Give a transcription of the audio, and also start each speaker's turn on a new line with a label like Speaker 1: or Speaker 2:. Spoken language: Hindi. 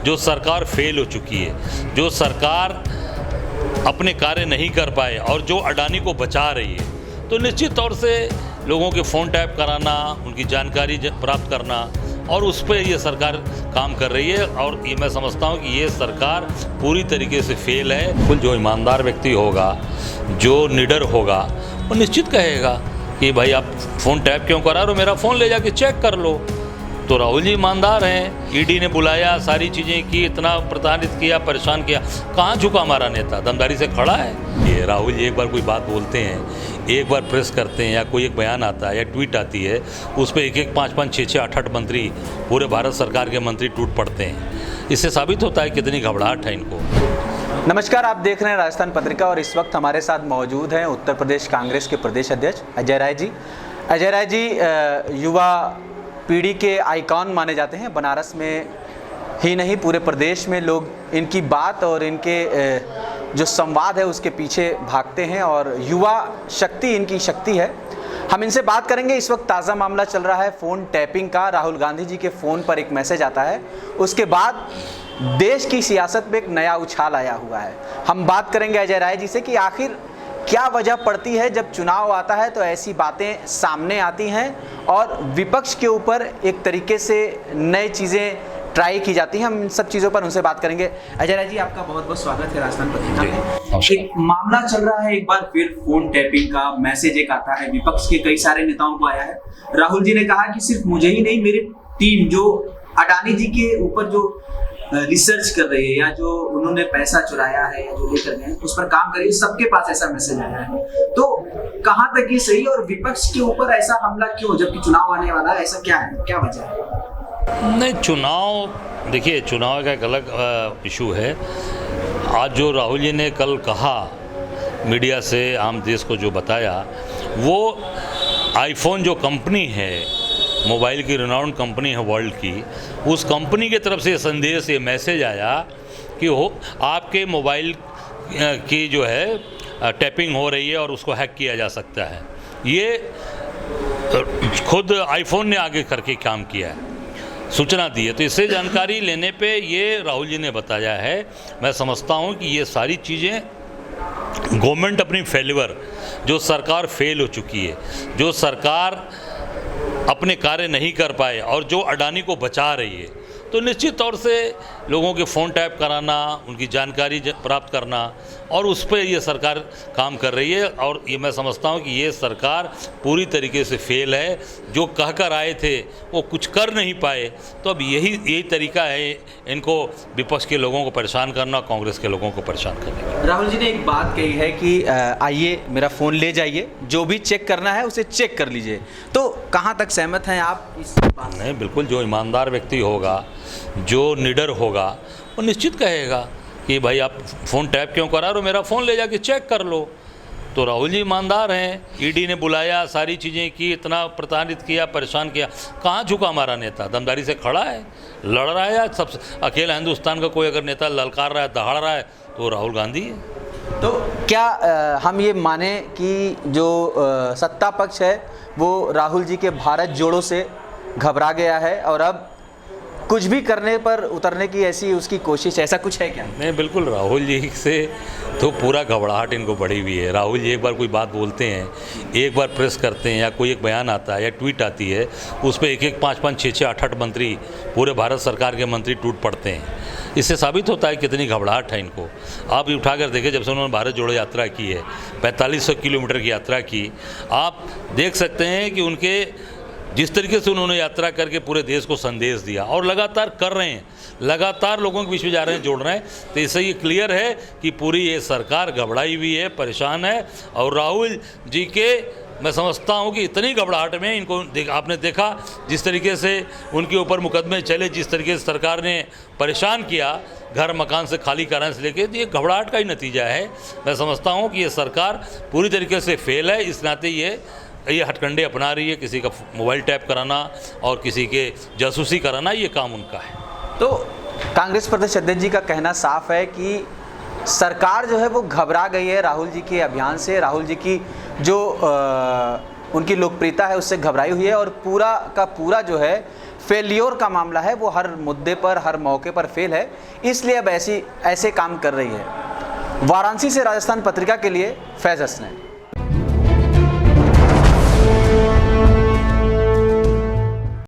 Speaker 1: जो सरकार फेल हो चुकी है, जो सरकार अपने कार्य नहीं कर पाए और जो अडानी को बचा रही है, तो निश्चित तौर से लोगों के फ़ोन टैप कराना, उनकी जानकारी प्राप्त करना, और उस पर ये सरकार काम कर रही है। और ये मैं समझता हूँ कि ये सरकार पूरी तरीके से फेल है। बिल्कुल जो ईमानदार व्यक्ति होगा, जो निडर होगा, वो निश्चित कहेगा कि भाई आप फ़ोन टैप क्यों करा रहे हो, मेरा फ़ोन ले जाके चेक कर लो। तो राहुल जी ईमानदार हैं, ईडी ने बुलाया, सारी चीज़ें की, इतना प्रताड़ित किया, परेशान किया, कहाँ झुका हमारा नेता, दमदारी से खड़ा है। ये राहुल जी एक बार कोई बात बोलते हैं, एक बार प्रेस करते हैं या कोई एक बयान आता है या ट्वीट आती है, उस पर एक 5-5, 6-6, 8-8 मंत्री, पूरे भारत सरकार के मंत्री टूट पड़ते हैं। इससे साबित होता है कितनी घबराहट है इनको।
Speaker 2: नमस्कार, आप देख रहे हैं राजस्थान पत्रिका और इस वक्त हमारे साथ मौजूद हैं उत्तर प्रदेश कांग्रेस के प्रदेश अध्यक्ष अजय राय जी। अजय राय जी युवा पीढ़ी के आइकॉन माने जाते हैं। बनारस में ही नहीं, पूरे प्रदेश में लोग इनकी बात और इनके जो संवाद है उसके पीछे भागते हैं और युवा शक्ति इनकी शक्ति है। हम इनसे बात करेंगे। इस वक्त ताज़ा मामला चल रहा है फ़ोन टैपिंग का। राहुल गांधी जी के फ़ोन पर एक मैसेज आता है, उसके बाद देश की सियासत में एक नया उछाल आया हुआ है। हम बात करेंगे अजय राय जी से कि आखिर क्या वजह पड़ती है जब चुनाव आता है तो ऐसी बातें सामने आती हैं और विपक्ष के ऊपर एक तरीके से नई चीज़ें ट्राई की जाती हैं। हम इन सब चीज़ों पर उनसे बात करेंगे। अजय राय जी, आपका बहुत बहुत स्वागत है राजस्थान पत्रिका में। एक मामला चल रहा है, एक बार फिर फोन टैपिंग का मैसेज एक आता है, विपक्ष के कई सारे नेताओं को आया है। राहुल जी ने कहा कि सिर्फ मुझे ही नहीं, मेरी टीम जो अडानी जी के ऊपर जो रिसर्च कर रही है या जो उन्होंने पैसा चुराया है या जो लेकर गए उस पर काम कर रही है, सबके पास ऐसा मैसेज आया है। तो कहां तक ये सही और विपक्ष के ऊपर ऐसा हमला क्यों, जबकि चुनाव आने वाला है? ऐसा क्या है, क्या वजह है?
Speaker 1: नहीं, चुनाव देखिए, चुनाव का एक अलग इशू है। आज जो राहुल जी ने कल कहा मीडिया से आम देश को जो बताया, वो आईफोन जो कंपनी है, मोबाइल की रिनाउंड कंपनी है वर्ल्ड की, उस कंपनी की तरफ से संदेश, ये मैसेज आया कि आपके मोबाइल की जो है टैपिंग हो रही है और उसको हैक किया जा सकता है। ये खुद आईफोन ने आगे करके काम किया है, सूचना दी है। तो इससे जानकारी लेने पे ये राहुल जी ने बताया है। मैं समझता हूँ कि ये सारी चीज़ें गवर्नमेंट अपनी फेल्यूर, जो सरकार फेल हो चुकी है, जो सरकार अपने कार्य नहीं कर पाए और जो अडानी को बचा रही है, तो निश्चित तौर से लोगों के फ़ोन टैप कराना, उनकी जानकारी प्राप्त करना, और उस पर ये सरकार काम कर रही है। और ये मैं समझता हूँ कि ये सरकार पूरी तरीके से फेल है। जो कह कर आए थे वो कुछ कर नहीं पाए, तो अब यही तरीका है इनको विपक्ष के लोगों को परेशान करना, कांग्रेस के लोगों को परेशान करने का।
Speaker 2: राहुल जी ने एक बात कही है कि आइए मेरा फ़ोन ले जाइए, जो भी चेक करना है उसे चेक कर लीजिए। तो कहाँ तक सहमत हैं आप इस बात से?
Speaker 1: नहीं, बिल्कुल जो ईमानदार व्यक्ति होगा, जो निडर होगा, वो निश्चित कहेगा कि भाई आप फ़ोन टैप क्यों करा रहे हो, मेरा फ़ोन ले जाके चेक कर लो। तो राहुल जी ईमानदार हैं, ईडी ने बुलाया, सारी चीज़ें की, इतना प्रताड़ित किया, परेशान किया, कहाँ झुका हमारा नेता, दमदारी से खड़ा है, लड़ रहा है। सब अकेला हिंदुस्तान का कोई अगर नेता ललकार रहा है, दहाड़ रहा है, तो राहुल गांधी है।
Speaker 2: तो क्या हम ये माने कि जो सत्ता पक्ष है वो राहुल जी के भारत जोड़ो से घबरा गया है और अब कुछ भी करने पर उतरने की ऐसी उसकी कोशिश, ऐसा कुछ है क्या?
Speaker 1: नहीं, बिल्कुल राहुल जी से तो पूरा घबराहट इनको बढ़ी हुई है। राहुल जी एक बार कोई बात बोलते हैं, एक बार प्रेस करते हैं या कोई एक बयान आता है या ट्वीट आती है, उस पर एक 5-5, 6-6, 8-8 मंत्री, पूरे भारत सरकार के मंत्री टूट पड़ते हैं। इससे साबित होता है कितनी घबराहट है इनको। आप भी उठाकर देखें, जब से उन्होंने भारत जोड़ो यात्रा की है, 4500 किलोमीटर की यात्रा की, आप देख सकते हैं कि उनके जिस तरीके से उन्होंने यात्रा करके पूरे देश को संदेश दिया और लगातार कर रहे हैं, लगातार लोगों के बीच में जा रहे हैं, जोड़ रहे हैं। तो इससे ये क्लियर है कि पूरी ये सरकार घबराई हुई है, परेशान है। और राहुल जी के मैं समझता हूँ कि इतनी घबराहट में इनको आपने देखा जिस तरीके से उनके ऊपर मुकदमे चले, जिस तरीके से सरकार ने परेशान किया, घर मकान से खाली कराने से लेके, तो ये घबराहट का ही नतीजा है। मैं समझता हूँ कि ये सरकार पूरी तरीके से फेल है। इस नाते ये हथकंडे अपना रही है, किसी का मोबाइल टैप कराना और किसी के जासूसी कराना, ये काम उनका है।
Speaker 2: तो कांग्रेस प्रदेश अध्यक्ष जी का कहना साफ है कि सरकार जो है वो घबरा गई है राहुल जी के अभियान से, राहुल जी की जो उनकी लोकप्रियता है उससे घबराई हुई है और पूरा का पूरा जो है फेल्योर का मामला है, वो हर मुद्दे पर हर मौके पर फेल है, इसलिए अब ऐसे काम कर रही है। वाराणसी से राजस्थान पत्रिका के लिए फैज़ हसन।